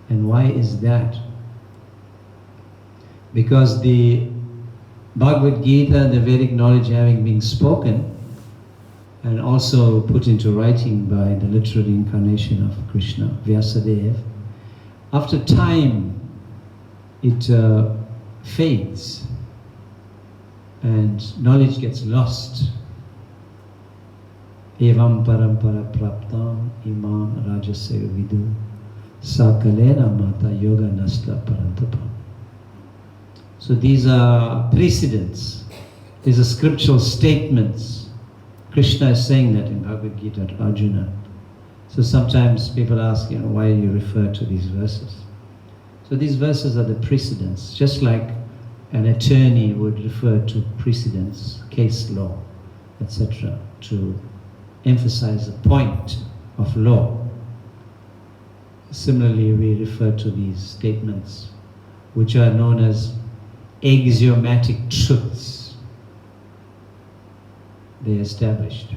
And why is that? Because the Bhagavad Gita and the Vedic knowledge having been spoken and also put into writing by the literary incarnation of Krishna, Vyasadeva, after time it fades and knowledge gets lost. Evam parampara praptam imam rajasya vidu sakalena mata yoga nasta parantapa. So these are precedents, these are scriptural statements. Krishna is saying that in Bhagavad Gita to Arjuna. So sometimes people ask, why do you refer to these verses? So these verses are the precedents, just like an attorney would refer to precedents, case law, etc., to emphasize a point of law. Similarly, we refer to these statements, which are known as axiomatic truths. They are established.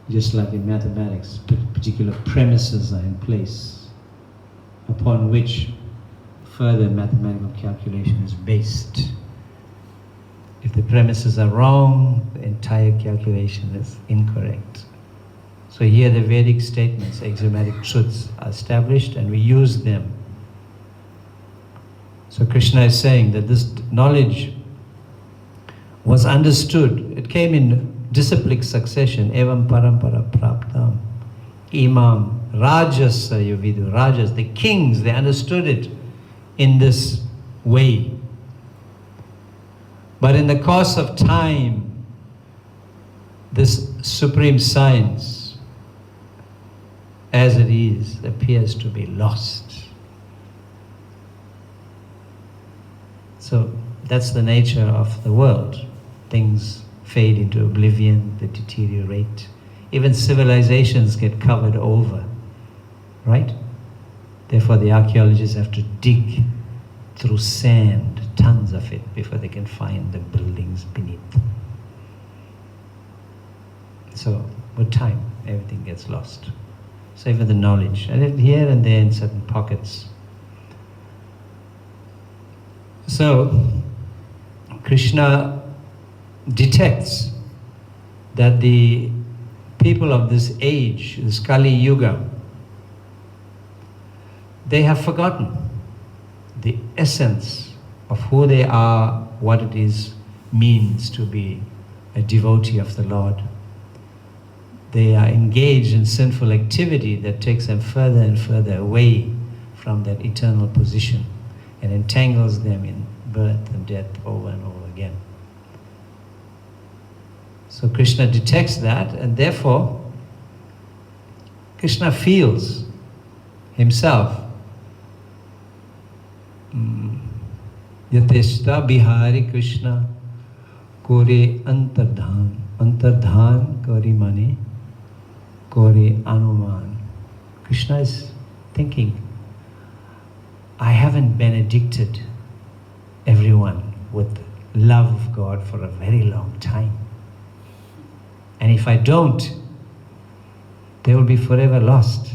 Just like in mathematics, particular premises are in place upon which further mathematical calculation is based. If the premises are wrong, the entire calculation is incorrect. So here the Vedic statements, axiomatic truths, are established and we use them. So Krishna is saying that this knowledge was understood. It came in disciplic succession. Evam parampara praptam. Imam, Rajas, Yuvidu, Rajas, the kings, they understood it in this way. But in the course of time, this supreme science, as it is, appears to be lost. So that's the nature of the world. Things fade into oblivion, they deteriorate. Even civilizations get covered over, right? Therefore the archaeologists have to dig through sand, tons of it, before they can find the buildings beneath. So with time, everything gets lost. So even the knowledge, and here and there in certain pockets. So Krishna detects that the people of this age, this Kali Yuga, they have forgotten the essence of who they are, what it is means to be a devotee of the Lord. They are engaged in sinful activity that takes them further and further away from that eternal position and entangles them in birth and death over and over again. So Krishna detects that, and therefore Krishna feels himself Yateshta Bihari Krishna Kore Antardhan. Antardhan Kori Mane Kore Anuman. Krishna is thinking, I haven't benedicted everyone with love of God for a very long time. And if I don't, they will be forever lost.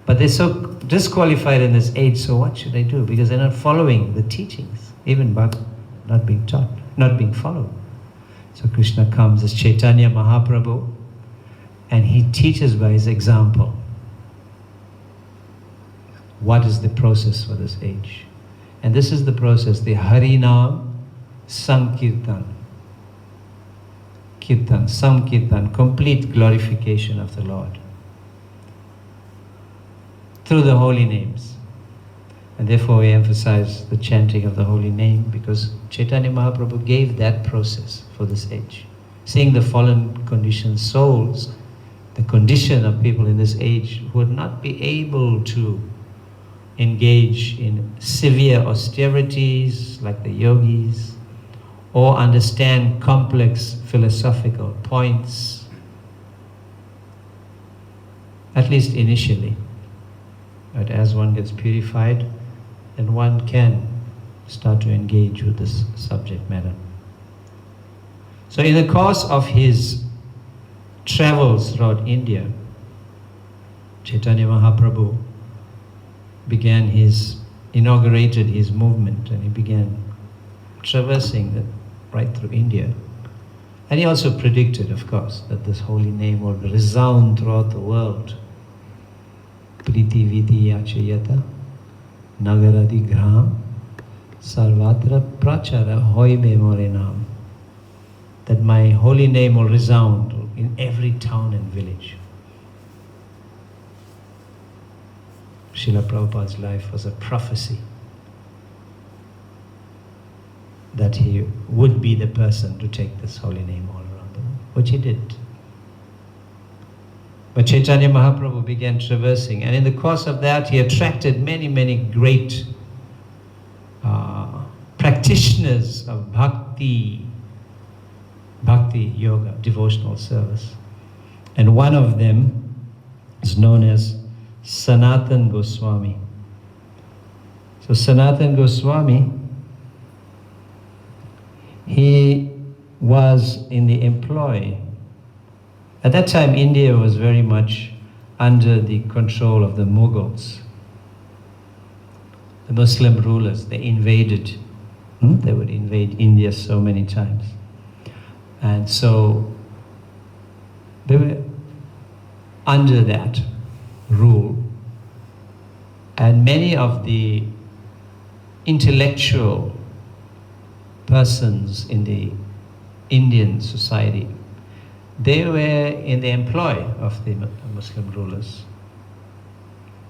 But they're so disqualified in this age, so what should I do? Because they're not following the teachings, even but not being taught, not being followed. So Krishna comes as Chaitanya Mahaprabhu, and he teaches by his example. What is the process for this age? And this is the process, the Harinam Sankirtan. Kirtan, Sankirtan, complete glorification of the Lord through the holy names. And therefore we emphasize the chanting of the holy name, because Chaitanya Mahaprabhu gave that process for this age. Seeing the fallen conditioned souls, the condition of people in this age who would not be able to engage in severe austerities like the yogis, or understand complex philosophical points, at least initially. But as one gets purified, then one can start to engage with this subject matter. So in the course of his travels throughout India, Chaitanya Mahaprabhu inaugurated his movement, and he began traversing right through India. And he also predicted, of course, that this holy name will resound throughout the world. Priti viti yachayata nagaradi gram sarvatra prachara hoibe morenam. That my holy name will resound in every town and village. Srila Prabhupada's life was a prophecy that he would be the person to take this holy name all around the world, which he did. But Chaitanya Mahaprabhu began traversing, and in the course of that he attracted many, many great practitioners of bhakti yoga, devotional service. And one of them is known as Sanatan Goswami. So Sanatan Goswami, he was in the employ. At that time, India was very much under the control of the Mughals, the Muslim rulers. They invaded. They would invade India so many times. And so they were under that rule. And many of the intellectual persons in the Indian society, they were in the employ of the Muslim rulers.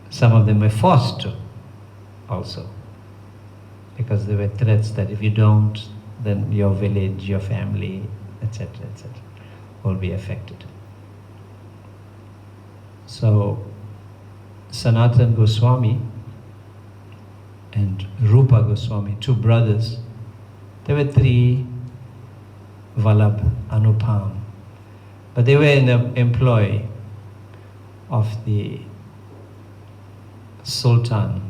Some of them were forced to also, because there were threats that if you don't, then your village, your family, etc., will be affected. So Sanatan Goswami and Rupa Goswami, two brothers, there were three, Vallabh, Anupam, but they were in the employ of the Sultan,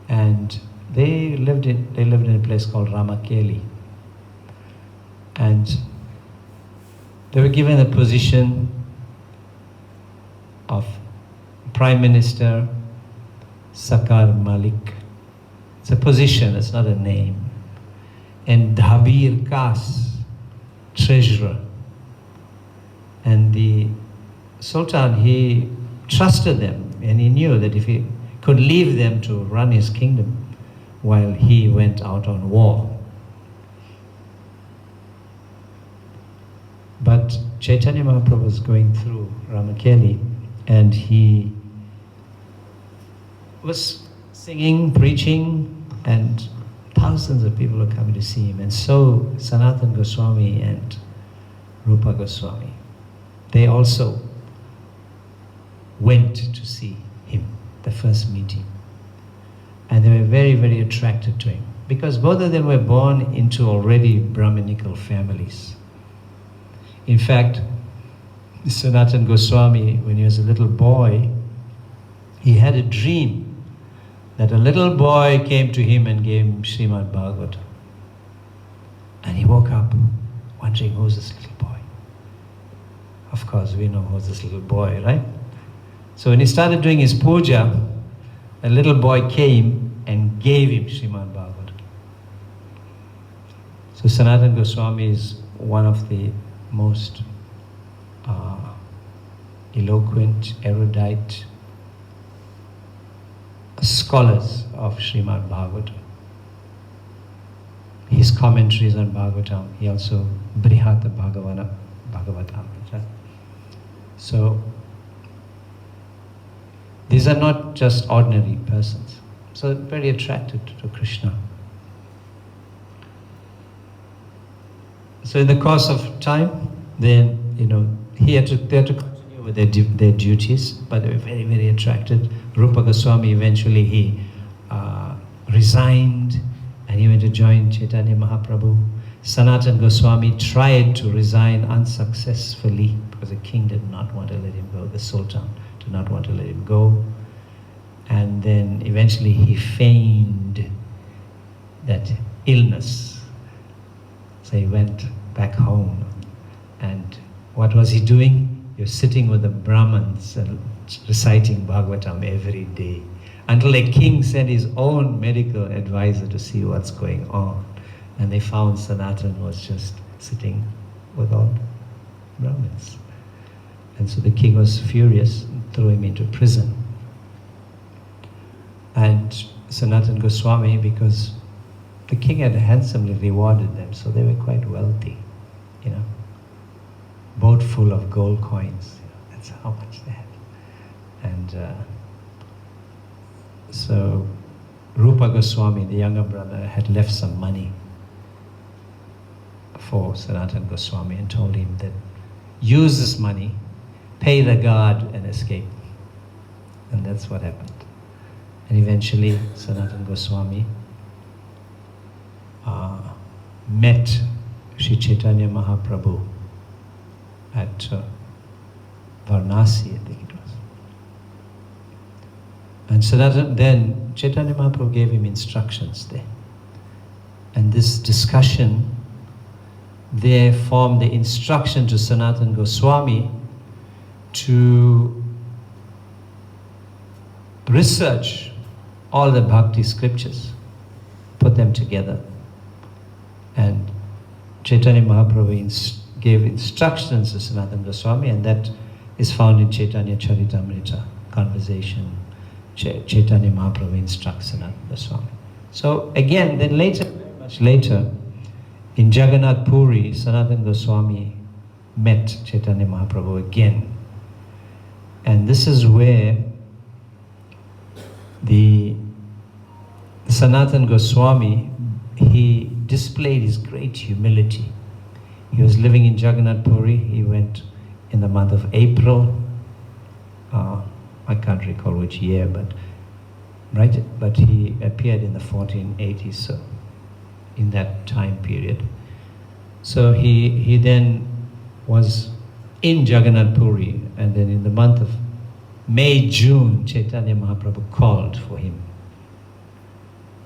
and they lived in a place called Ramakeli, and they were given a position of Prime Minister Sakar Malik. It's a position, it's not a name. And Dhabir Kas, treasurer. And the Sultan, he trusted them, and he knew that if he could leave them to run his kingdom while he went out on war. But Chaitanya Mahaprabhu was going through Ramakeli, and he was singing, preaching, and thousands of people were coming to see him. And so Sanatan Goswami and Rupa Goswami, they also went to see him, the first meeting. And they were very, very attracted to him, because both of them were born into already Brahminical families. In fact, Sanatan Goswami, when he was a little boy, he had a dream that a little boy came to him and gave him Srimad Bhagavatam. And he woke up wondering, who's this little boy? Of course, we know who's this little boy, right? So when he started doing his puja, a little boy came and gave him Srimad Bhagavatam. So Sanatan Goswami is one of the most eloquent, erudite scholars of Srimad Bhagavatam. His commentaries on Bhagavatam, he also Brihata Bhagavatam. So these are not just ordinary persons. So very attracted to Krishna. So in the course of time, then, they had to continue with their duties, but they were very, very attracted. Rupa Goswami, eventually he resigned and he went to join Chaitanya Mahaprabhu. Sanatan Goswami tried to resign unsuccessfully because the king did not want to let him go, the Sultan did not want to let him go. And then eventually he feigned that illness. So he went back home. And what was he doing? you're sitting with the Brahmins and reciting Bhagavatam every day. Until a king sent his own medical advisor to see what's going on. And they found Sanatan was just sitting with all Brahmins. And so the king was furious and threw him into prison. And Sanatan Goswami, because the king had handsomely rewarded them, so they were quite wealthy, you know. Boat full of gold coins, you know, that's how much they had. And so Rupa Goswami, the younger brother, had left some money for Sanatan Goswami and told him that use this money, pay the guard and escape. And that's what happened. And eventually Sanatan Goswami met Sri Chaitanya Mahaprabhu at Varanasi, I think it was. And then Chaitanya Mahaprabhu gave him instructions there. And this discussion there formed the instruction to Sanatan Goswami to research all the bhakti scriptures, put them together. And Chaitanya Mahaprabhu gave instructions to Sanatan Goswami, and that is found in Chaitanya Charitamrita conversation. Chaitanya Mahaprabhu instructs Sanatan Goswami. So again, then later, much later, in Jagannath Puri, Sanatan Goswami met Chaitanya Mahaprabhu again. And this is where the Sanatan Goswami, he displayed his great humility. He was living in Jagannath Puri. He went in the month of April. I can't recall which year, but he appeared in the 1480s, so in that time period. So he then was in Jagannath Puri, and then in the month of May, June, Chaitanya Mahaprabhu called for him.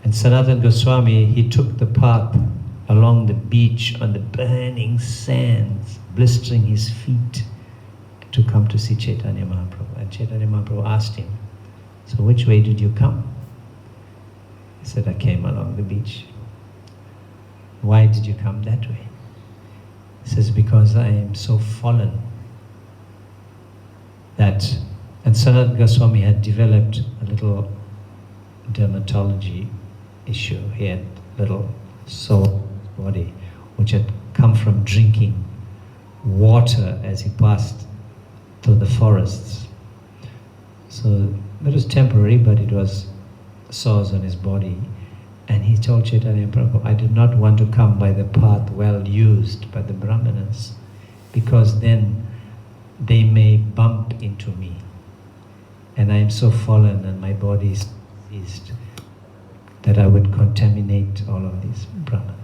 And Sanatan Goswami, he took the path along the beach on the burning sands, blistering his feet, to come to see Chaitanya Mahaprabhu. And Chaitanya Mahaprabhu asked him, so which way did you come? He said, I came along the beach. Why did you come that way? He says, because I am so fallen that, and Sanat Goswami had developed a little dermatology issue. He had little sore in his body, which had come from drinking water as he passed through the forests. So it was temporary, but it was sores on his body. And he told Chaitanya Prabhu, I did not want to come by the path well used by the Brahmanas, because then they may bump into me. And I am so fallen and my body is diseased that I would contaminate all of these Brahmanas.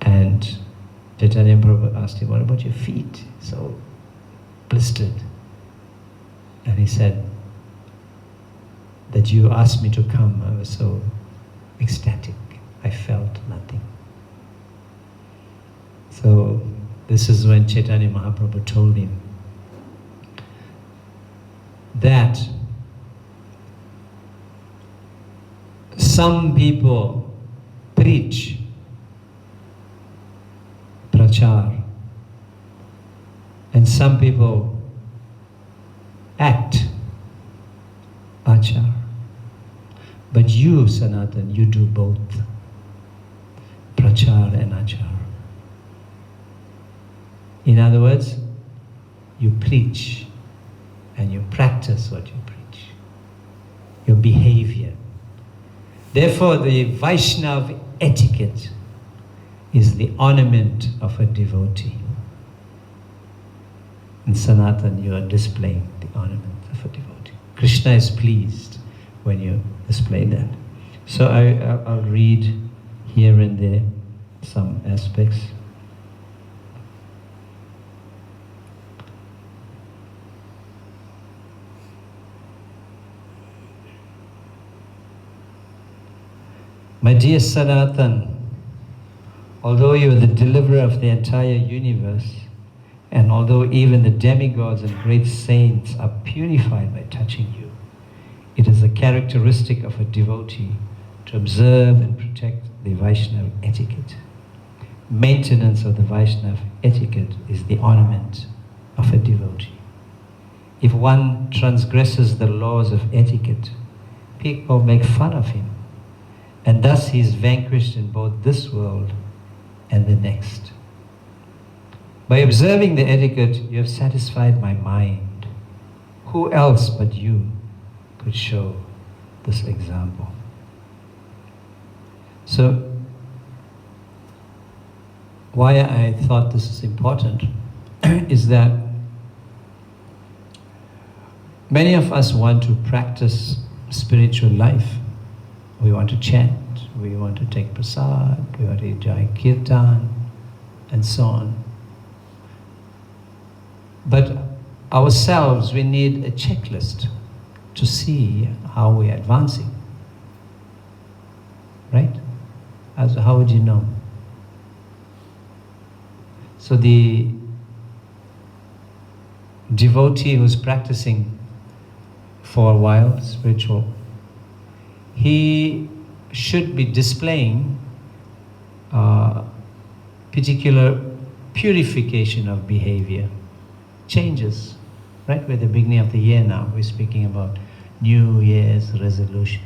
And Chaitanya Prabhu asked him, what about your feet? So blistered. And he said, that you asked me to come, I was so ecstatic. I felt nothing. So this is when Chaitanya Mahaprabhu told him that some people preach, prachar, and some people act, achar. But you, Sanatan, you do both, prachar and achar. In other words, you preach and you practice what you preach, your behavior. Therefore, the Vaishnav etiquette is the ornament of a devotee. In Sanatan, you are displaying the ornament of a devotee. Krishna is pleased when you display that. So I'll read here and there some aspects. My dear Sanatan, although you are the deliverer of the entire universe, And although even the demigods and great saints are purified by touching you, it is a characteristic of a devotee to observe and protect the Vaishnava etiquette. Maintenance of the Vaishnava etiquette is the ornament of a devotee. If one transgresses the laws of etiquette, people make fun of him, and thus he is vanquished in both this world and the next. By observing the etiquette, you have satisfied my mind. Who else but you could show this example? So, why I thought this is important is that many of us want to practice spiritual life. We want to chant, we want to take prasad, we want to enjoy kirtan, and so on. But ourselves, we need a checklist to see how we are advancing. Right? How would you know? So the devotee who's practicing for a while, spiritual, he should be displaying particular purification of behavior, changes. Right? We're at the beginning of the year now. We're speaking about New Year's resolutions.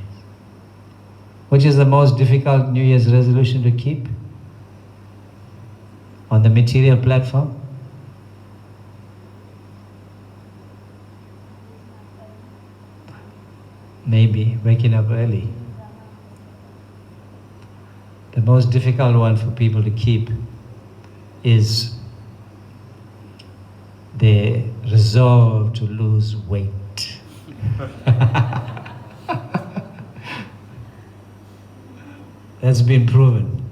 Which is the most difficult New Year's resolution to keep on the material platform? Maybe waking up early. The most difficult one for people to keep is they resolve to lose weight. That's been proven.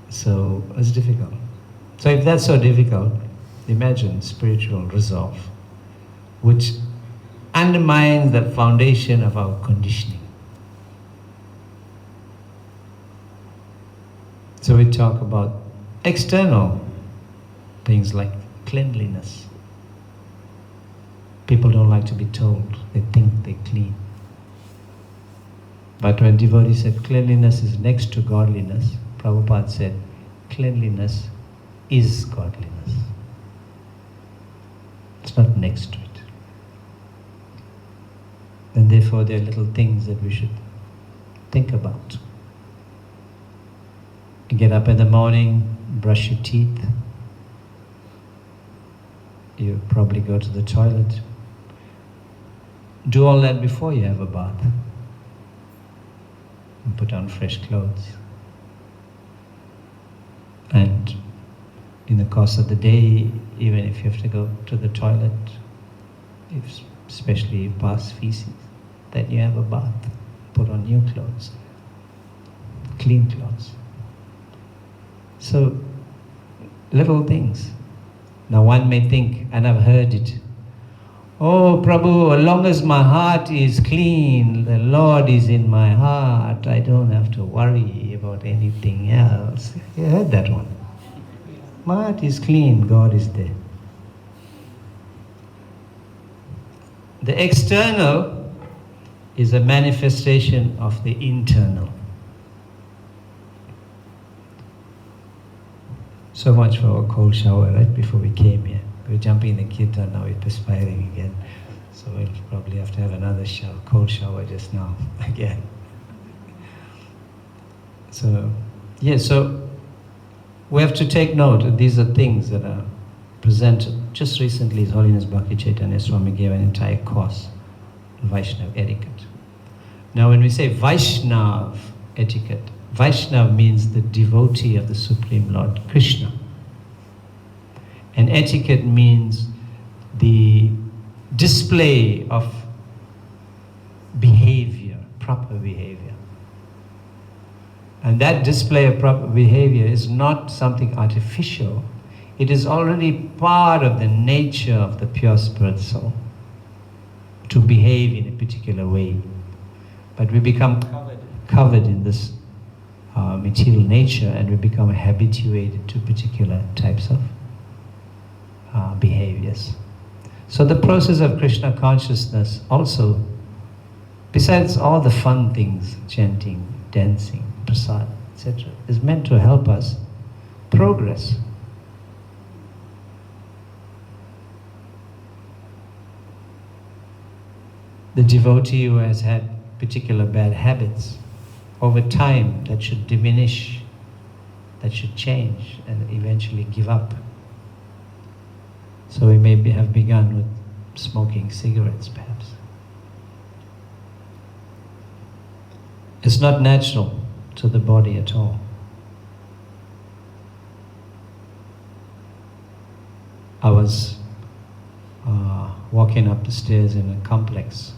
So it's difficult. So if that's so difficult, imagine spiritual resolve, which undermines the foundation of our conditioning. So we talk about external things like cleanliness. People don't like to be told, they think they're clean. But when devotee said cleanliness is next to godliness, Prabhupada said cleanliness is godliness. It's not next to it. And therefore there are little things that we should think about. You get up in the morning, brush your teeth. You probably go to the toilet. Do all that before you have a bath. And put on fresh clothes. And in the course of the day, even if you have to go to the toilet, especially if you pass feces, then you have a bath. Put on new clothes, clean clothes. So, little things. Now one may think, and I've heard it, oh Prabhu, as long as my heart is clean, the Lord is in my heart, I don't have to worry about anything else. You heard that one. My heart is clean, God is there. The external is a manifestation of the internal. So much for our cold shower, right, before we came here. We were jumping in the kirtan, now we're perspiring again. So we'll probably have to have another shower, cold shower just now, again. So, so we have to take note that these are things that are presented. Just recently, His Holiness Bhakti Chaitanya Swami gave an entire course on Vaishnava etiquette. Now when we say Vaishnava etiquette, Vaishnava means the devotee of the Supreme Lord Krishna. And etiquette means the display of behavior, proper behavior. And that display of proper behavior is not something artificial. It is already part of the nature of the pure spirit soul to behave in a particular way. But we become covered in this material nature, and we become habituated to particular types of this. So the process of Krishna consciousness also, besides all the fun things, chanting, dancing, prasad, etc., is meant to help us progress. The devotee who has had particular bad habits, over time that should diminish, that should change and eventually give up. So we may have begun with smoking cigarettes perhaps. It's not natural to the body at all. I was walking up the stairs in a complex,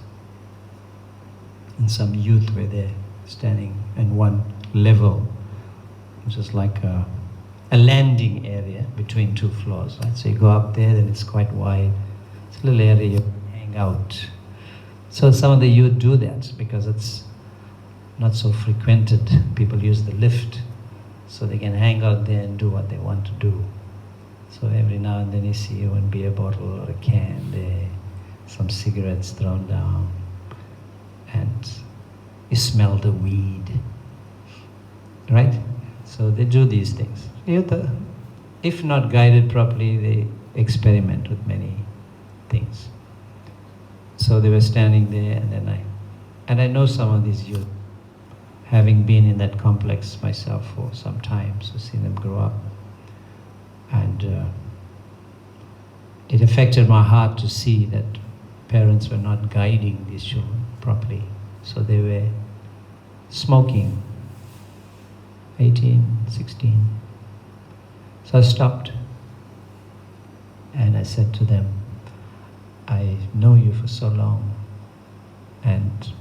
and some youth were there standing in one level, which is like a landing area between two floors, right? So you go up there, then it's quite wide. It's a little area you hang out. So some of the youth do that because it's not so frequented. People use the lift, so they can hang out there and do what they want to do. So every now and then you see one beer bottle or a can there, some cigarettes thrown down, and you smell the weed, right? So they do these things. If not guided properly, they experiment with many things. So they were standing there, and I know some of these youth, having been in that complex myself for some time, so seen them grow up. And it affected my heart to see that parents were not guiding these children properly. So they were smoking, 18, 16. So I stopped and I said to them, I know you for so long, and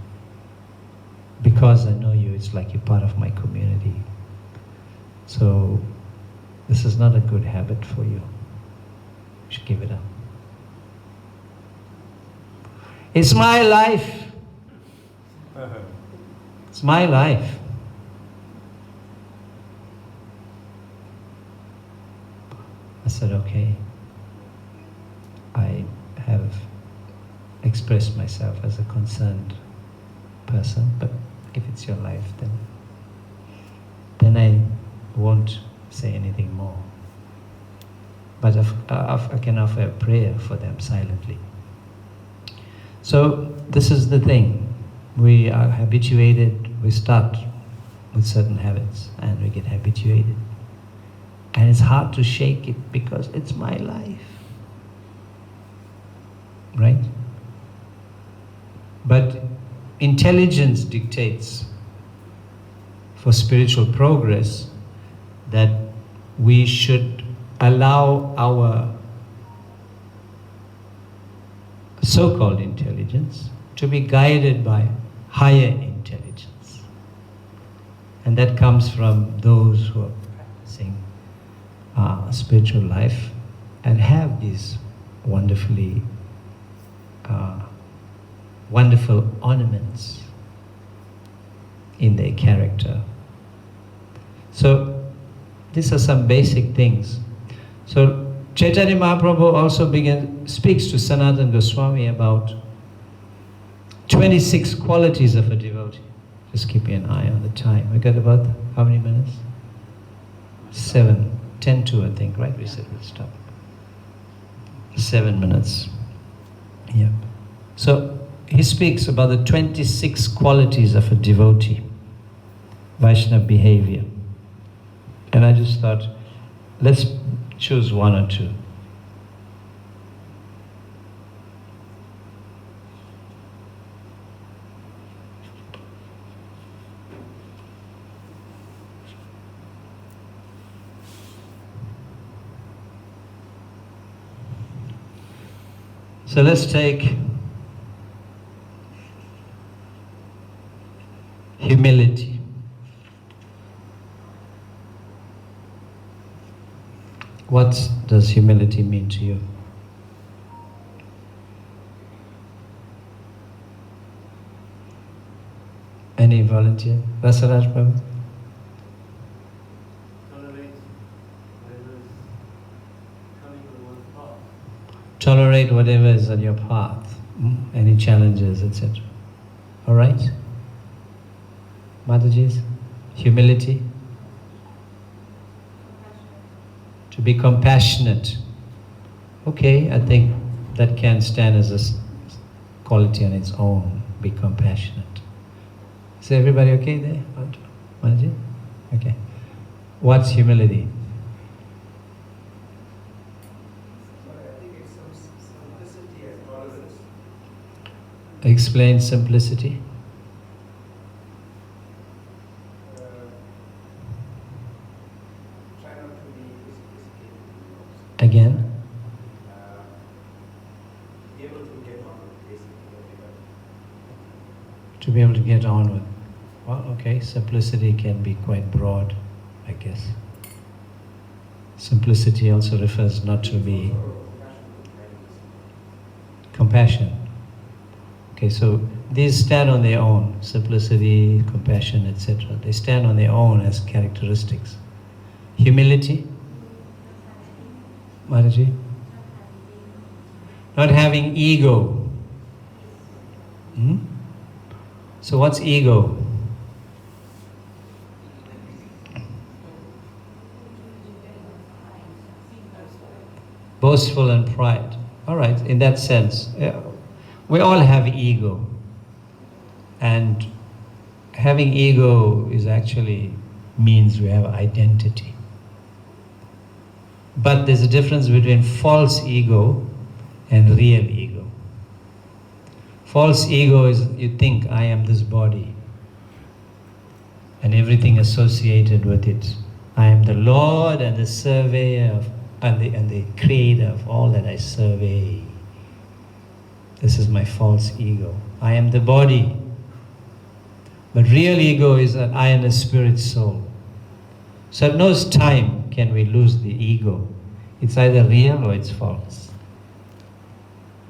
because I know you, it's like you're part of my community. So this is not a good habit for you. You should give it up. It's my life. It's my life. I said, okay, I have expressed myself as a concerned person, but if it's your life, then I won't say anything more. But I can offer a prayer for them silently. So this is the thing. We are habituated, we start with certain habits and we get habituated. And it's hard to shake it because it's my life. Right? But intelligence dictates for spiritual progress that we should allow our so-called intelligence to be guided by higher intelligence. And that comes from those who are practicing spiritual life and have these wonderful ornaments in their character. So these are some basic things. So Chaitanya Mahaprabhu also speaks to Sanatana Goswami about 26 qualities of a devotee. Just keeping an eye on the time. We got about how many minutes? 7, 10 to I think, right? We said we'll stop. 7 minutes. Yeah. So he speaks about the 26 qualities of a devotee, Vaishnava behavior. And I just thought, let's choose one or two. So let's take humility. What does humility mean to you? Any volunteer? Rasaraj Prabhu? tolerate whatever is on your path, any challenges, etc. All right? Mataji's? Humility? To be compassionate. Okay, I think that can stand as a quality on its own. Be compassionate. Is everybody okay there? Mataji? Okay. What's humility? I think it's simplicity and tolerance. Explain simplicity. Try not to be sophisticated. Again? Be able to get on with basically everybody. To be able to get on with. Well, okay, simplicity can be quite broad, I guess. Simplicity also refers not to be compassion. Okay, so these stand on their own. Simplicity, compassion, etc. They stand on their own as characteristics. Humility? Mataji? Not having ego. So what's ego? Boastful and pride. All right, in that sense, we all have ego. And having ego is actually means we have identity. But there's a difference between false ego and real ego. False ego is you think I am this body and everything associated with it. I am the Lord and the surveyor of, and the creator of all that I survey. This is my false ego. I am the body. But real ego is that I am a spirit soul. So at no time can we lose the ego. It's either real or it's false.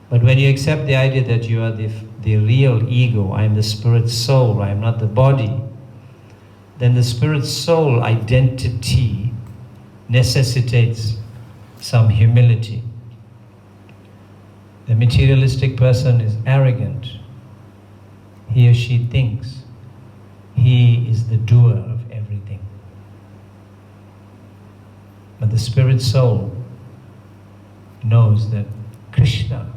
But when you accept the idea that you are the real ego, I am the spirit soul, I am not the body, then the spirit soul identity necessitates some humility. The materialistic person is arrogant. He or she thinks he is the doer of everything. But the spirit soul knows that Krishna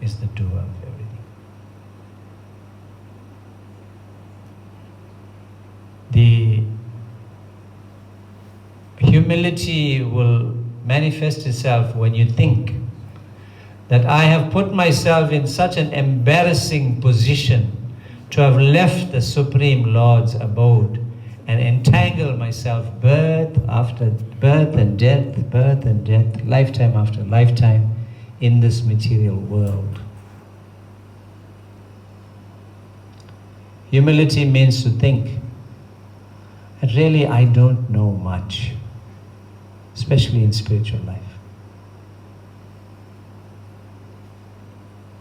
is the doer of everything. The humility will manifest itself when you think that I have put myself in such an embarrassing position to have left the Supreme Lord's abode and entangle myself birth after birth and death, lifetime after lifetime in this material world. Humility means to think that really I don't know much, especially in spiritual life.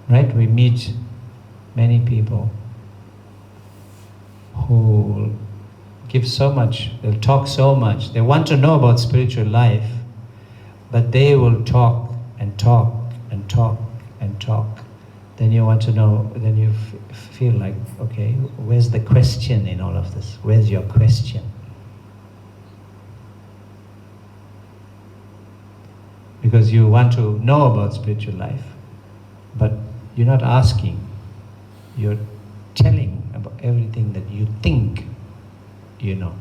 Right? We meet many people who will give so much, they'll talk so much, they want to know about spiritual life, but they will talk and talk and talk and talk. Then you want to know, then you feel like, okay, where's the question in all of this? Where's your question? Because you want to know about spiritual life, but you're not asking, you're telling about everything that you think you know.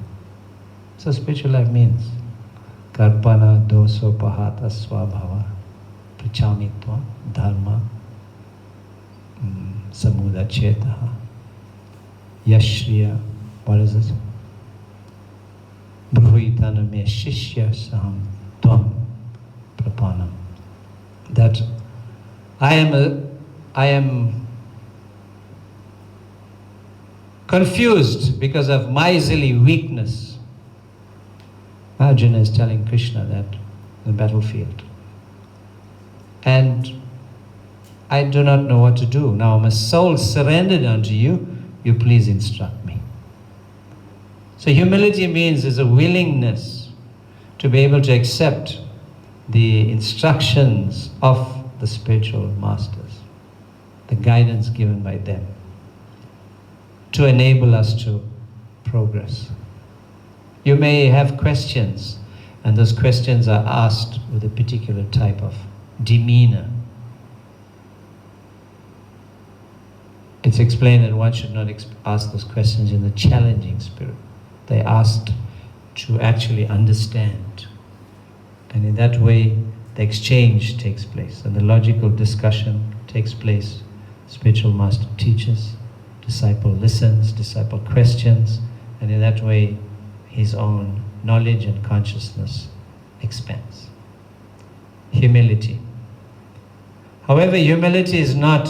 So spiritual life means karpana doso pahata swabhava prachamitva dharma samudachetaha yashriya, what is this? Bruhitana me shishya saham tvam prapanam. That I am confused because of miserly weakness. Arjuna is telling Krishna that in the battlefield. And I do not know what to do. Now my soul surrendered unto you, you please instruct me. So humility means is a willingness to be able to accept the instructions of the spiritual masters, the guidance given by them, to enable us to progress. You may have questions, and those questions are asked with a particular type of demeanor. It's explained that one should not ask those questions in a challenging spirit. They're asked to actually understand. And in that way, the exchange takes place and the logical discussion takes place. Spiritual master teaches, disciple listens, disciple questions, and in that way, his own knowledge and consciousness expands. Humility. However, humility is not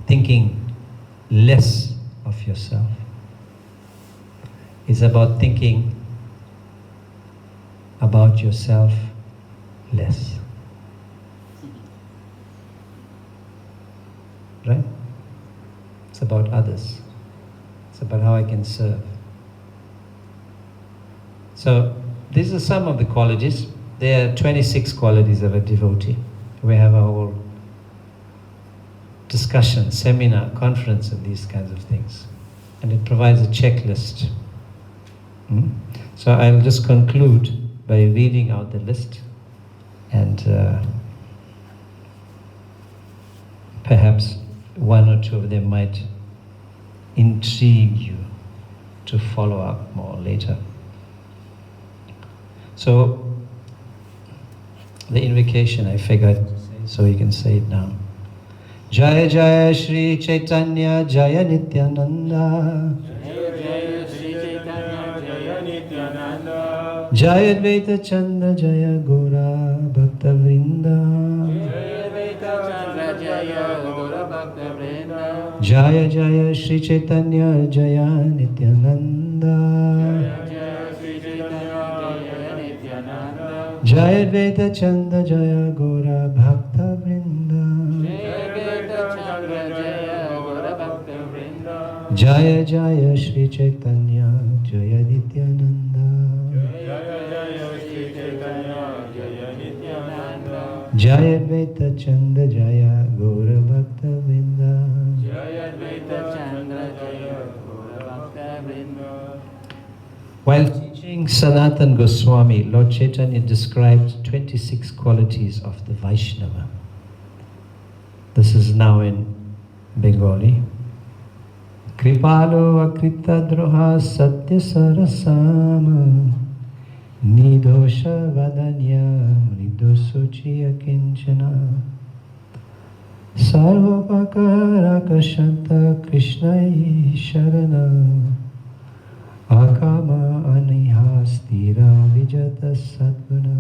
thinking less of yourself. It's about thinking about yourself less. Right? It's about others. It's about how I can serve. So, these are some of the qualities. There are 26 qualities of a devotee. We have our whole discussion, seminar, conference, and these kinds of things. And it provides a checklist. So I'll just conclude by reading out the list, and perhaps one or two of them might intrigue you to follow up more later. So, the invocation I figured to say, so you can say it now. Jaya Jaya Shri Chaitanya Jaya Nityananda Jaya Jaya Shri Chaitanya Jaya Nityananda Jaya Advaita Chanda Jaya Gora Bhakta Vrinda Jaya Advaita Chandra Jaya Gora Bhakta Vrinda Jaya Jaya Shri Chaitanya Jaya Nityananda Jaya Jaya Shri Chaitanya Jaya Nityananda Jaya Advaita Chanda Jaya Gora Bhakta Vrinda Jaya Advaita Chandra Jaya Gora Bhakta Vrinda Jaya Jaya Shri Chaitanya Jaya Nityananda Jaya Jaya Shri Chaitanya Jaya Nityananda Jaya Advaita Chanda Jaya Gora Bhakta Vrinda Jaya Advaita Chandra Jaya Gora Bhakta Vrinda. While teaching Sanatana Goswami, Lord Chaitanya described 26 qualities of the Vaishnava. This is now in Bengali. Kripalo akrita droha satya sarasama nidosha vadanya mridosuchi akinchana sarvapakara kashanta krishnai sharana akama aniha stira vijata sadguna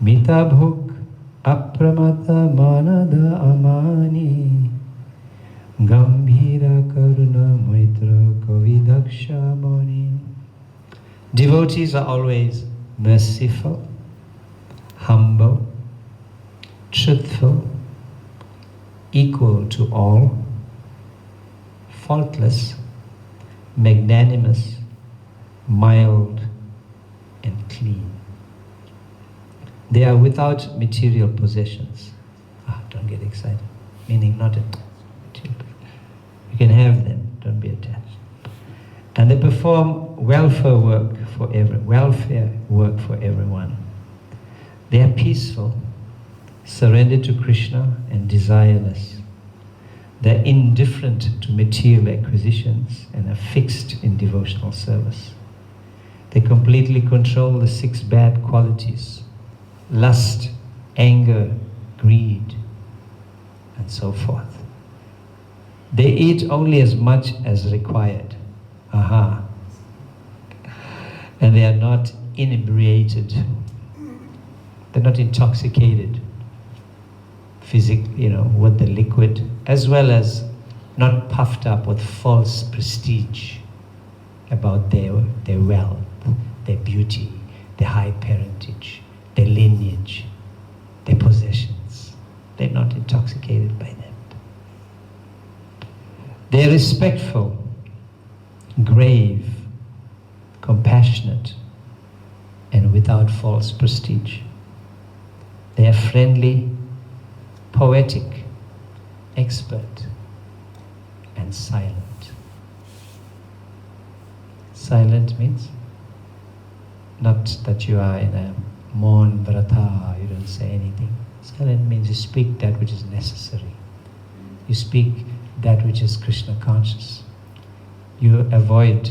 mita bhuk apramata manada amani gambhira karuna maitra kavidaksha mani. Devotees are always merciful, humble, truthful, equal to all, faultless, magnanimous, mild, and clean. They are without material possessions. Don't get excited. Meaning not attached. You can have them, don't be attached. And they perform welfare work for everyone. They are peaceful, surrendered to Krishna, and desireless. They are indifferent to material acquisitions and are fixed in devotional service. They completely control the 6 bad qualities: lust, anger, greed, and so forth. They eat only as much as required. And they are not inebriated. They're not intoxicated physically, with the liquid, as well as not puffed up with false prestige about their wealth, their beauty, their high parentage, their lineage, their possessions. They're not intoxicated by that. They're respectful, grave, compassionate, and without false prestige. They are friendly, poetic, expert, and silent. Silent means not that you are in a Maun Vrata, you don't say anything. Silent means you speak that which is necessary. You speak that which is Krishna conscious. You avoid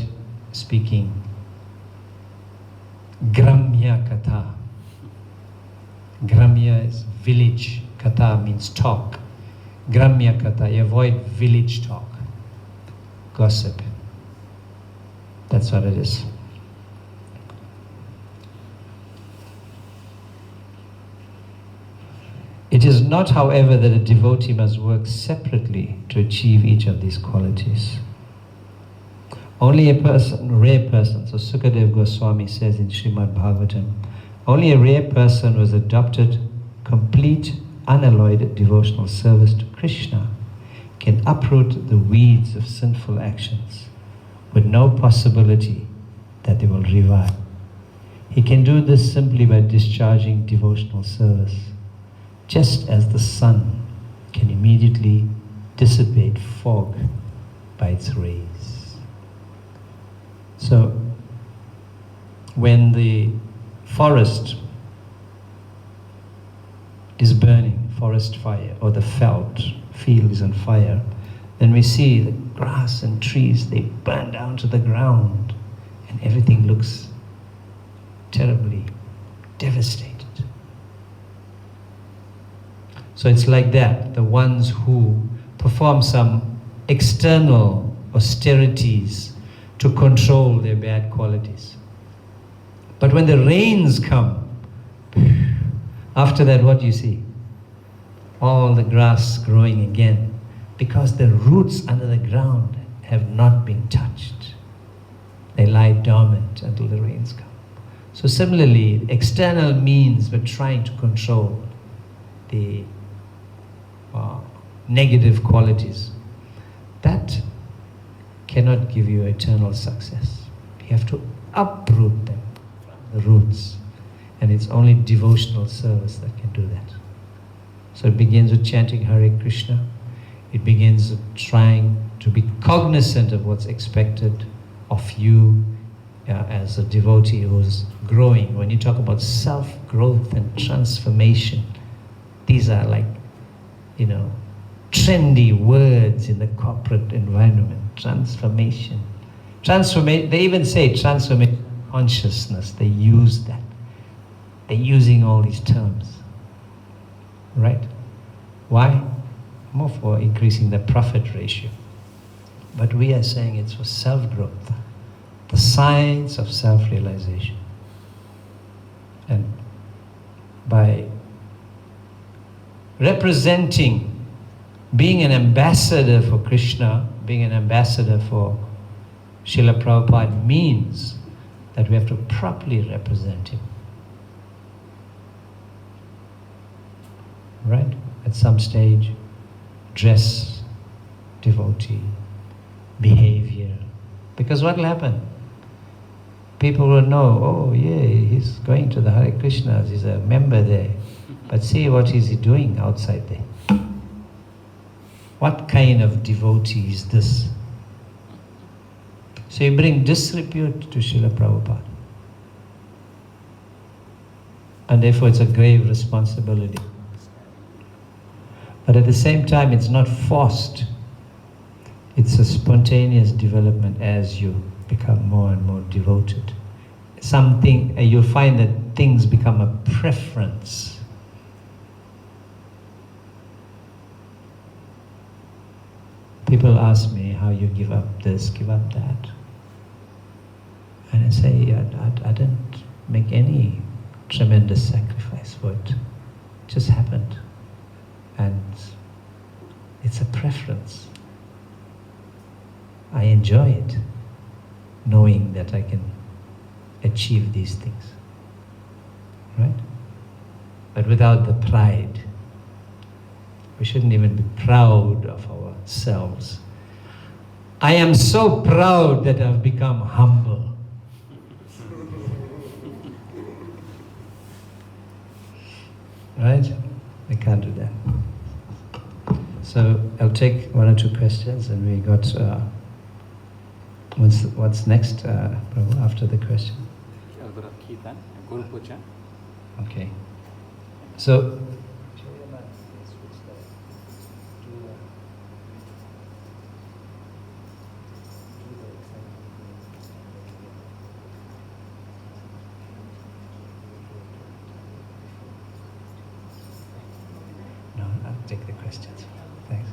speaking Gramya Katha. Gramya is village, Katha means talk. Gramya Katha, you avoid village talk, gossip. That's what it is. It is not, however, that a devotee must work separately to achieve each of these qualities. Only a person, rare person, so Sukadev Goswami says in Srimad Bhagavatam, only a rare person who has adopted complete, unalloyed devotional service to Krishna can uproot the weeds of sinful actions with no possibility that they will revive. He can do this simply by discharging devotional service, just as the sun can immediately dissipate fog by its rays. So, when the forest is burning, forest fire, or the field is on fire, then we see the grass and trees, they burn down to the ground, and everything looks terribly devastated. So it's like that. The ones who perform some external austerities to control their bad qualities. But when the rains come, after that what do you see? All the grass growing again, because the roots under the ground have not been touched. They lie dormant until the rains come. So similarly, external means we're trying to control the negative qualities. That cannot give you eternal success. You have to uproot them from the roots. And it's only devotional service that can do that. So it begins with chanting Hare Krishna. It begins with trying to be cognizant of what's expected of you as a devotee who's growing. When you talk about self-growth and transformation, these are like, trendy words in the corporate environment. Transformation. They even say transformation consciousness. They use that. They're using all these terms. Right? Why? More for increasing the profit ratio. But we are saying it's for self-growth. The science of self-realization. And by representing, being an ambassador for Krishna, being an ambassador for Srila Prabhupada means that we have to properly represent him. Right? At some stage, dress, devotee, behavior. Because what will happen? People will know, oh yeah, he's going to the Hare Krishnas, he's a member there. But see what is he doing outside there? What kind of devotee is this? So you bring disrepute to Srila Prabhupada. And therefore it's a grave responsibility. But at the same time, it's not forced. It's a spontaneous development as you become more and more devoted. You'll find that things become a preference. People ask me how you give up this, give up that. And I say, I didn't make any tremendous sacrifice for it. It just happened. And it's a preference. I enjoy it, knowing that I can achieve these things. Right? But without the pride. We shouldn't even be proud of ourselves. I am so proud that I've become humble. Right? We can't do that. So I'll take one or two questions, and we got. What's next, Prabhu, after the question? Okay. So. No, I'll take the questions. Thanks.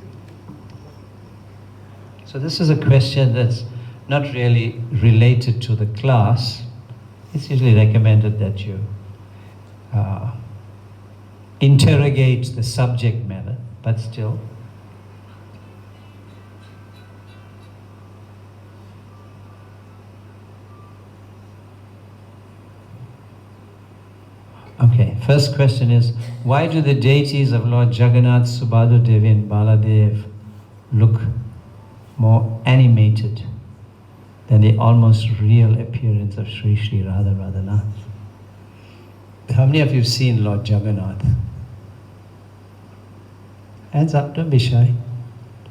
So this is a question that's not really related to the class. It's usually recommended that you interrogate the subject matter, but still. Okay, first question is, why do the deities of Lord Jagannath, Subhadra Devi and Baladev look more animated than the almost real appearance of Sri Sri Radha Radhanath? How many of you have seen Lord Jagannath? Hands up, don't be shy.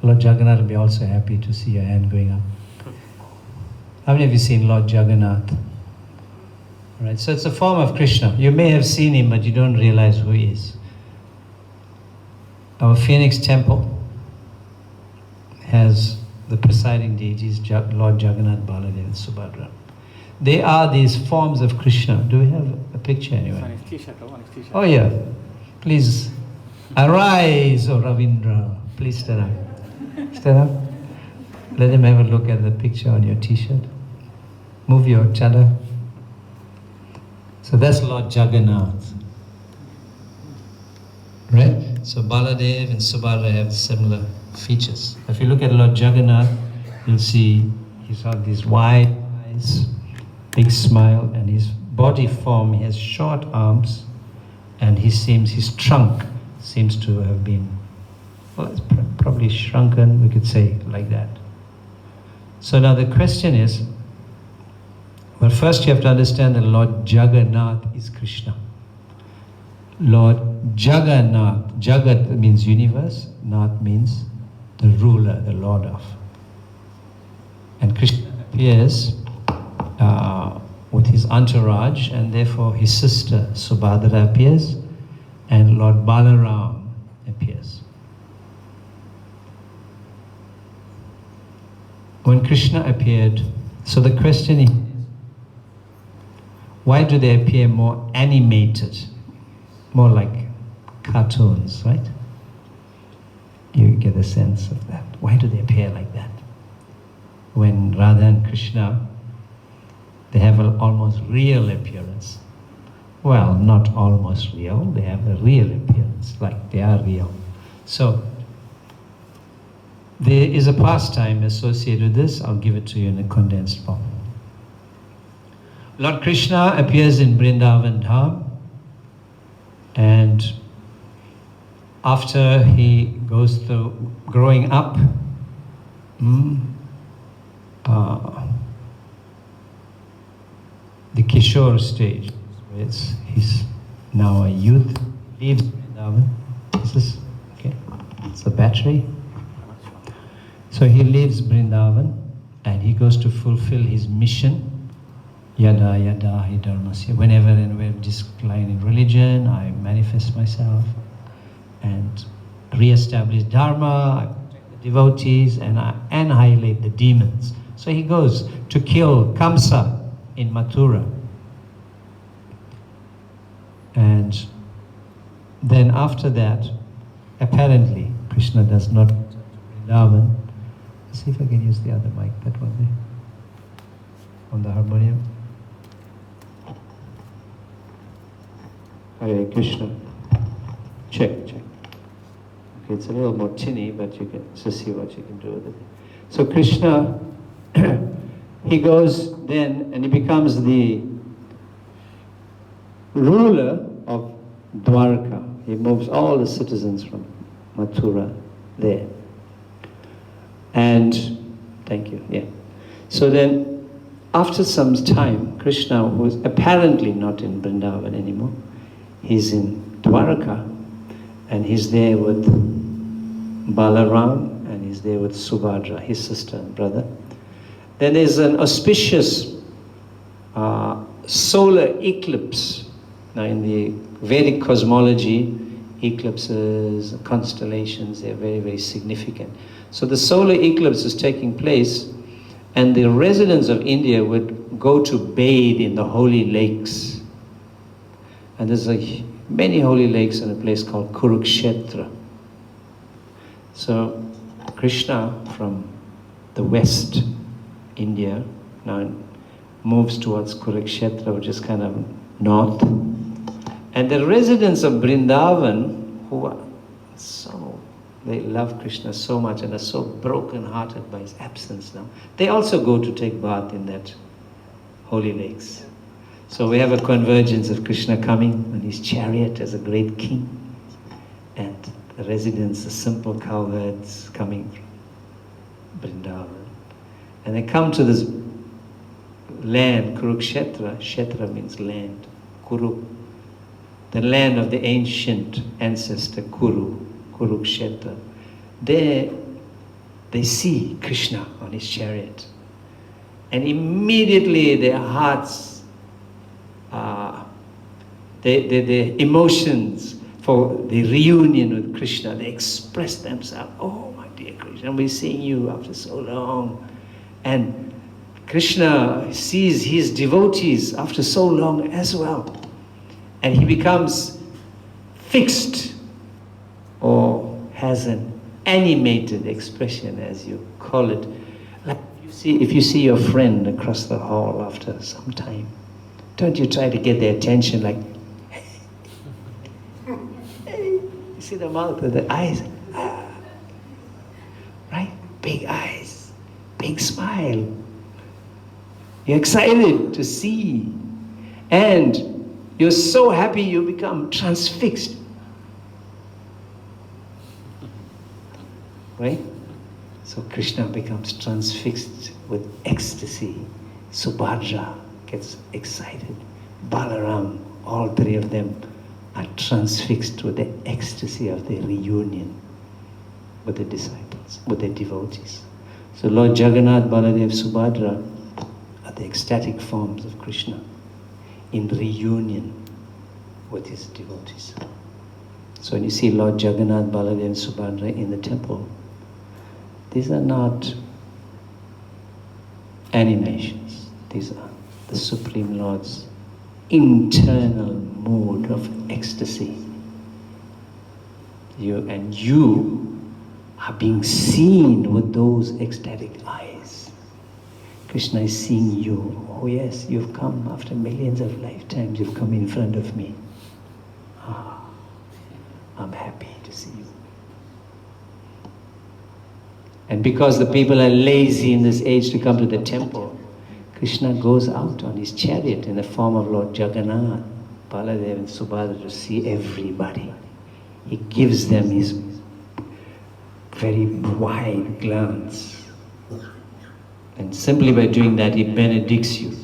Lord Jagannath will be also happy to see your hand going up. How many of you seen Lord Jagannath? All right, so it's a form of Krishna. You may have seen him, but you don't realize who he is. Our Phoenix temple has the presiding deities, Lord Jagannath, Baladev and Subhadra. They are these forms of Krishna. Do we have a picture anyway? Oh yeah. Please arise, O Ravindra. Please stand up. Stand up. Let them have a look at the picture on your t-shirt. Move your chadar. So that's Lord Jagannath. Right? So Baladev and Subhadra have similar features. If you look at Lord Jagannath, you'll see he's got these wide eyes, big smile, and his body form, he has short arms, and his trunk seems to have been, well, it's probably shrunken, we could say like that. So now the question is, well, first you have to understand that Lord Jagannath is Krishna. Lord Jagannath, Jagat means universe, Nath means the ruler, the lord of. And Krishna appears with his entourage, and therefore his sister Subhadra appears, and Lord Balaram appears. When Krishna appeared, so the question is, why do they appear more animated, more like cartoons, right? You get a sense of that. Why do they appear like that? When Radha and Krishna, they have an almost real appearance. Well, not almost real, they have a real appearance, like they are real. So, there is a pastime associated with this. I'll give it to you in a condensed form. Lord Krishna appears in Vrindavan Dham, and after he goes through growing up, the Kishore stage, he's now a youth, leaves Vrindavan. This is, okay, it's a battery. So he leaves Vrindavan and he goes to fulfill his mission. Yada yada hi dharmasya. Whenever and where decline in religion, I manifest myself and re-establish dharma, I protect the devotees, and I annihilate the demons. So he goes to kill Kamsa in Mathura. And then after that, apparently, Krishna does not enter Vrindavan. Let's see if I can use the other mic, that one there, on the harmonium. Hare Krishna. Check. Okay, it's a little more tinny, but you can just see what you can do with it. So Krishna, he goes then and he becomes the ruler of Dwarka. He moves all the citizens from Mathura there. And, thank you, yeah. So then, after some time, Krishna, who is apparently not in Vrindavan anymore, he's in Dwarka, And he's there with Balaram, and he's there with Subhadra, his sister and brother. Then there's an auspicious solar eclipse. Now in the Vedic cosmology, eclipses, constellations, they're very, very significant. So the solar eclipse is taking place, and the residents of India would go to bathe in the holy lakes. And there's many holy lakes in a place called Kurukshetra. So Krishna from the west, India, now moves towards Kurukshetra, which is kind of north. And the residents of Vrindavan, who are they love Krishna so much and are so broken-hearted by his absence now, they also go to take bath in that holy lakes. So we have a convergence of Krishna coming on his chariot as a great king, and the residents, the simple cowherds coming from Vrindavan. And they come to this land, Kurukshetra. Kshetra means land. Kuru, the land of the ancient ancestor Kuru, Kurukshetra. There they see Krishna on his chariot. And immediately their hearts, their emotions for the reunion with Krishna, they express themselves. Oh, my dear Krishna, we're seeing you after so long. And Krishna sees his devotees after so long as well. And he becomes fixed, or has an animated expression, as you call it. Like if you see your friend across the hall after some time, don't you try to get their attention like, hey, you see the mouth or the eyes, right? Big eyes, big smile. You're excited to see, and you're so happy you become transfixed. Right? So Krishna becomes transfixed with ecstasy. Subhadra gets excited. Balaram, all three of them are transfixed with the ecstasy of their reunion with the disciples, with the devotees. So Lord Jagannath, Baladev, Subhadra are the ecstatic forms of Krishna in reunion with his devotees. So when you see Lord Jagannath, Baladev and Subhadra in the temple, these are not animations. These are the Supreme Lord's internal mood of ecstasy. You are being seen with those ecstatic eyes. Krishna is seeing you. Oh yes, you've come after millions of lifetimes, you've come in front of me. I'm happy to see you. And because the people are lazy in this age to come to the temple, Krishna goes out on his chariot in the form of Lord Jagannath, Baladev and Subhadra to see everybody. He gives them his very wide glance. And simply by doing that, he benedicts you.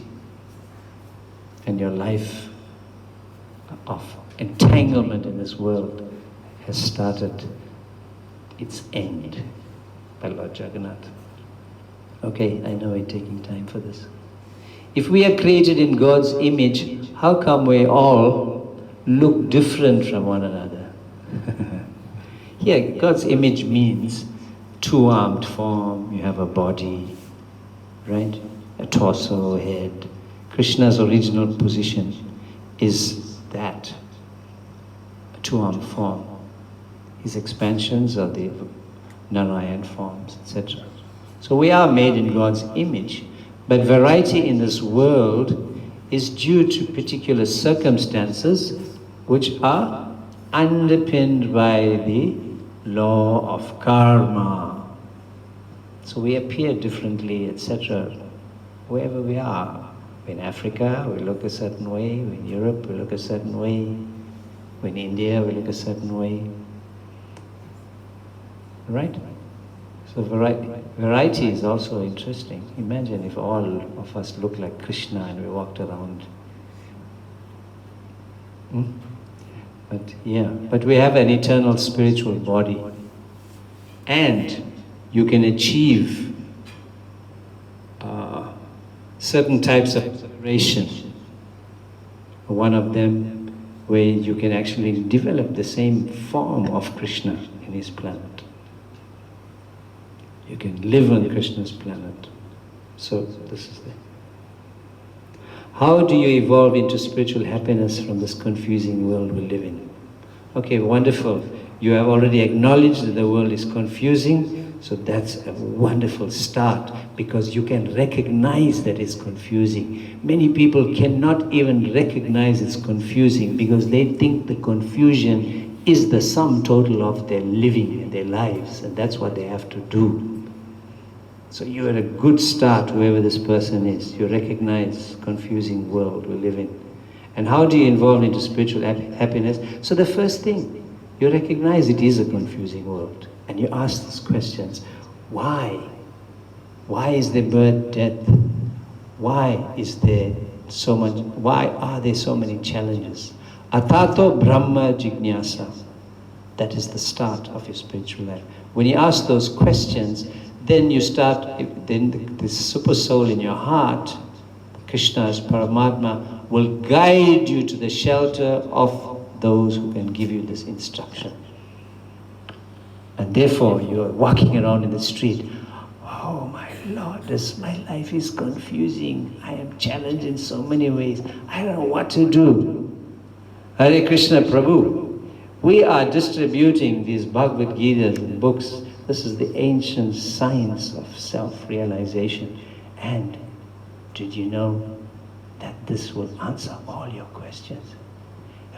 And your life of entanglement in this world has started its end by Lord Jagannath. Okay, I know we're taking time for this. If we are created in God's image, how come we all look different from one another? Here, God's image means two-armed form, you have a body, right? A torso, a head. Krishna's original position is that, a two-armed form. His expansions are the Narayan forms, etc. So we are made in God's image, but variety in this world is due to particular circumstances which are underpinned by the law of karma. So we appear differently, etc. wherever we are. In Africa, we look a certain way. In Europe, we look a certain way. In India, we look a certain way. Right? So variety is also interesting. Imagine if all of us look like Krishna and we walked around. But we have an eternal spiritual body, and you can achieve certain types of liberation. One of them where you can actually develop the same form of Krishna in his planet. You can live on Krishna's planet. So this is the... How do you evolve into spiritual happiness from this confusing world we live in? Okay, wonderful. You have already acknowledged that the world is confusing, so that's a wonderful start, because you can recognize that it's confusing. Many people cannot even recognize it's confusing because they think the confusion is the sum total of their living and their lives, and that's what they have to do. So you're at a good start, whoever this person is. You recognize confusing world we live in. And how do you evolve into spiritual happiness? So the first thing, you recognize it is a confusing world. And you ask these questions. Why? Why is there birth, death? Why is there so much? Why are there so many challenges? Atato Brahma Jignasa. That is the start of your spiritual life. When you ask those questions, then you start, then the super soul in your heart, Krishna's Paramatma, will guide you to the shelter of those who can give you this instruction. And therefore, you are walking around in the street. Oh my Lord, my life is confusing. I am challenged in so many ways. I don't know what to do. Hare Krishna Prabhu, we are distributing these Bhagavad Gita books. This is the ancient science of self-realization. And did you know that this will answer all your questions?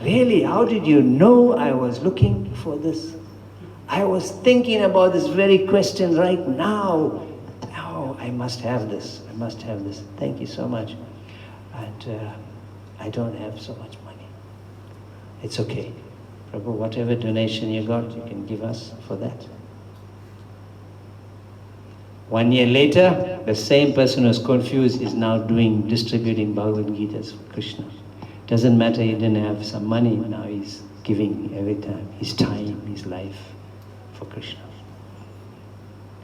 Really, how did you know I was looking for this? I was thinking about this very question right now. Oh, I must have this. I must have this. Thank you so much. And I don't have so much money. It's okay. Prabhu, whatever donation you got, you can give us for that. 1 year later, the same person who was confused is now distributing Bhagavad Gitas for Krishna. Doesn't matter, he didn't have some money, now he's giving every time, his time, his life for Krishna.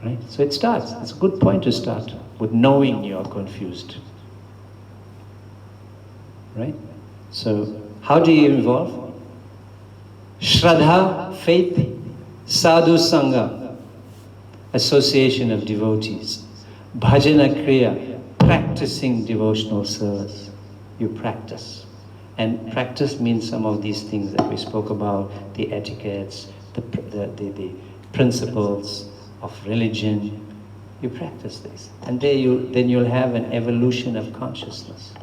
Right? So it starts, it's a good point to start with knowing you are confused. Right? So, how do you evolve? Shraddha, faith, sadhu sangha, association of devotees, bhajana kriya, practicing devotional service. You practice. And practice means some of these things that we spoke about, the etiquettes, the principles of religion. You practice this. And then you'll have an evolution of consciousness.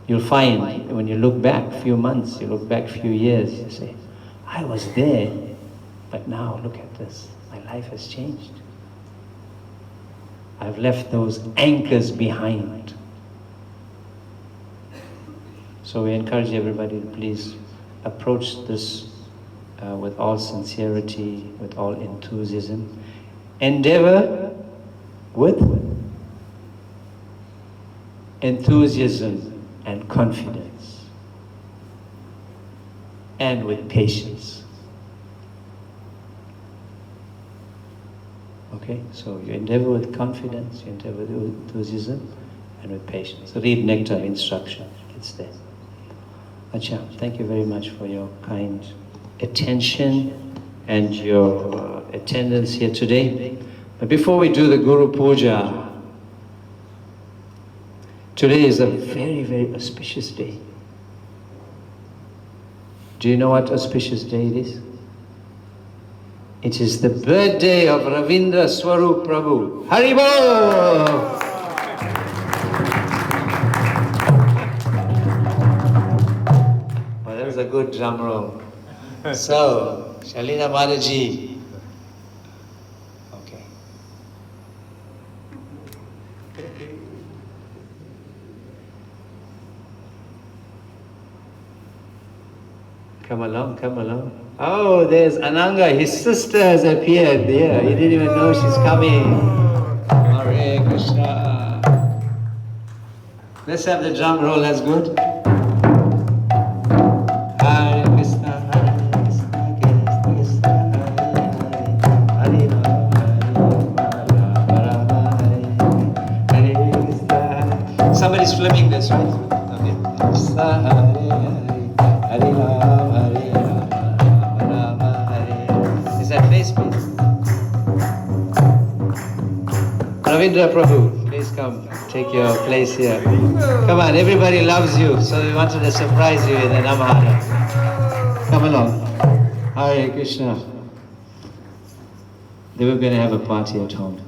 You'll find, when you look back a few months, you look back a few years, you say, I was there, but now look at this. My life has changed. I've left those anchors behind. So we encourage everybody to please approach this with all sincerity, with all enthusiasm. Endeavor with enthusiasm and confidence, and with patience. Okay, so you endeavor with confidence, you endeavor with enthusiasm, and with patience. So read Nectar of Instruction, it's there. Acha, thank you very much for your kind attention and your attendance here today. But before we do the Guru Puja, today is a very, very auspicious day. Do you know what auspicious day it is? It is the birthday of Ravindra Swarup Prabhu. Haribol! Well, that was a good drum roll. So, Shalina Mataji. Okay. Come along, come along. Oh, there's Ananga, his sister has appeared there. You didn't even know she's coming. Hare Krishna. Let's have the drum roll, that's good. Hare Krishna. Everybody's filming this, right? Okay. Sa Hare Hare, Hare Rama, Rama Hare. Is that face, please? Ravindra Prabhu, please come, take your place here. Come on, everybody loves you, so we wanted to surprise you in the Namahara. Come along. Hare Krishna. They were going to have a party at home.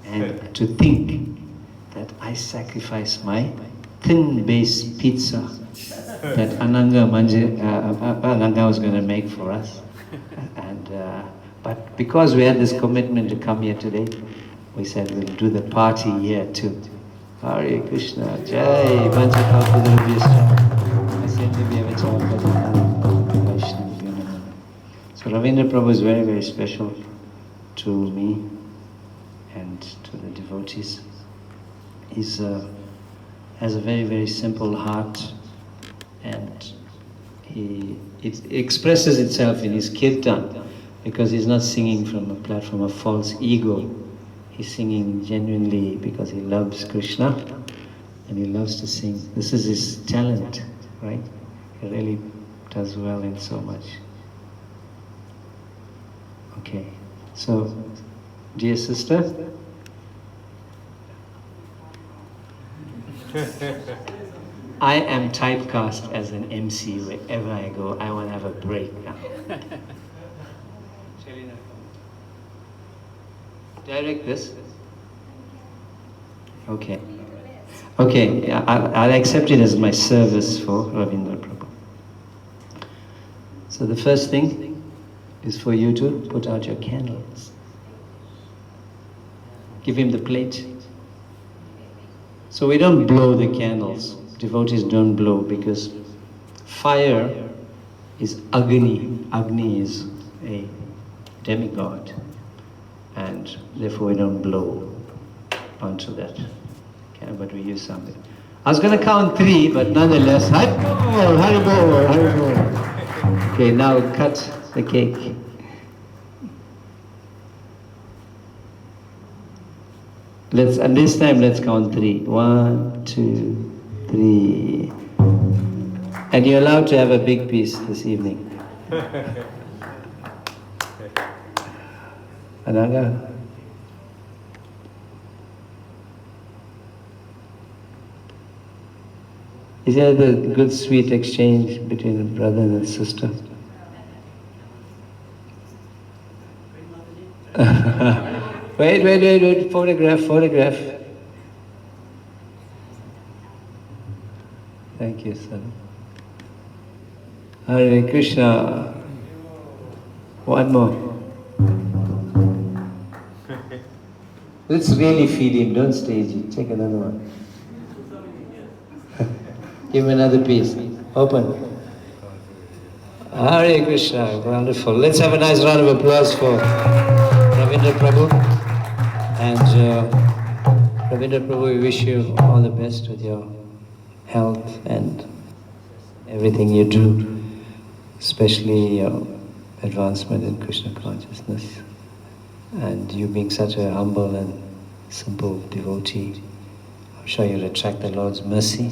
And to think that I sacrificed my thin-based pizza that Ananga was going to make for us. And but because we had this commitment to come here today, we said we'll do the party here too. Hare Krishna, Jai, So Ravindra Prabhu is very, very special to me and to the devotees. He's has a very, very simple heart, and it expresses itself in his kirtan, because he's not singing from a platform of false ego. He's singing genuinely because he loves Krishna and he loves to sing. This is his talent, right? He really does well in so much. Okay, so, dear sister, I am typecast as an MC wherever I go. I want to have a break now. Direct this? Okay. Okay, I'll accept it as my service for Ravindra Prabhu. So the first thing is for you to put out your candles. Give him the plate. So we don't blow the candles. Devotees don't blow because fire is Agni. Agni is a demigod. And therefore we don't blow onto that. Okay, but we use something. I was going to count 3, but nonetheless, Haribol. Okay, now cut the cake. And this time let's count 3. 1, 2, 3. And you're allowed to have a big piece this evening. Ananga. Is there the good sweet exchange between a brother and a sister? Wait, photograph. Thank you, son. Hare Krishna. One more. Let's really feed him, don't stage it. Take another one. Give him another piece. Open. Hare Krishna, wonderful. Let's have a nice round of applause for Ravindra Prabhu. And Ravindra Prabhu, we wish you all the best with your health and everything you do, especially your advancement in Krishna consciousness. And you being such a humble and simple devotee, I'm sure you'll attract the Lord's mercy.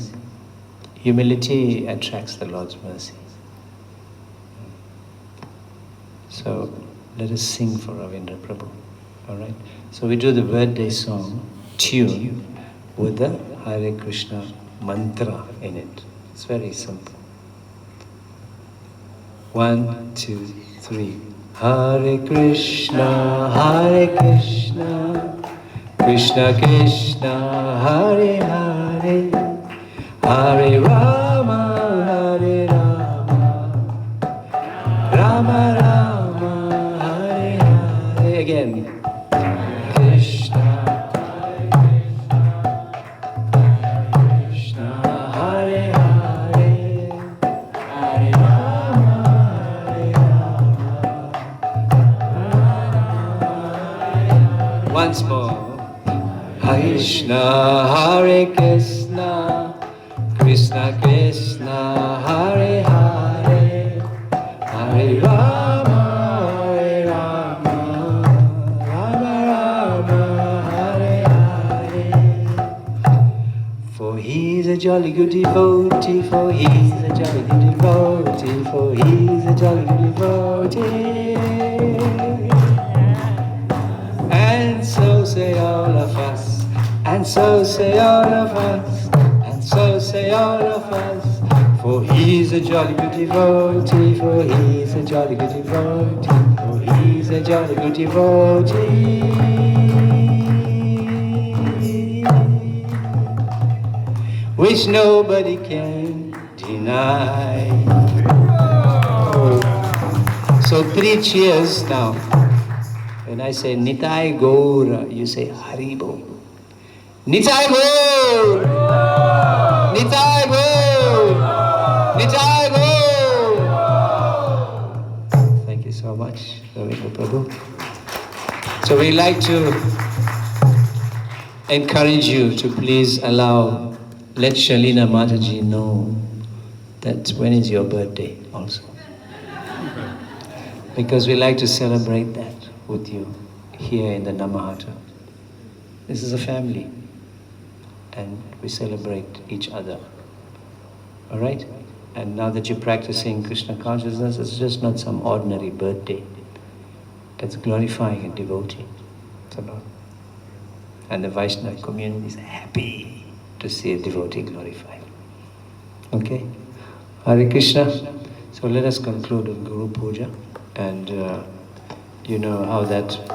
Humility attracts the Lord's mercy. So let us sing for Ravindra Prabhu. Alright? So we do the birthday song tune with the Hare Krishna mantra in it. It's very simple. 1, 2, 3. Hare Krishna, Krishna Krishna, Hare Hare, Hare Rama, Hare Rama, Rama Rama, Hare Hare. Again. Krishna, Krishna, Hare Hare, Hare Rama, Hare Rama. Once more. Krishna, Hare Krishna, Krishna Krishna, Hare Hare, Hare Rama, Hare Rama, Rama Rama, Hare Hare. For he jolly good devotee, for he's a jolly good devotee, for he's a jolly good devotee. And so say all of us, and so say all of us, and so say all of us. For he's a jolly good devotee, for he's a jolly good devotee, for he's a jolly good devotee. Which nobody can deny. So 3 cheers now. When I say Nitai Gaura, you say Haribo. Nitai Gaur! Nitai Gaur! Nitai Gaur! Thank you so much, Govinda Prabhu. So we like to encourage you to please let Shalina Mataji know that when is your birthday also. Because we like to celebrate that with you here in the Namahata. This is a family and we celebrate each other. Alright? And now that you're practicing Krishna consciousness, it's just not some ordinary birthday. It's glorifying a devotee. And the Vaishnava community is happy to see a devotee glorified. Okay? Hare Krishna. So let us conclude with Guru Puja. And you know how that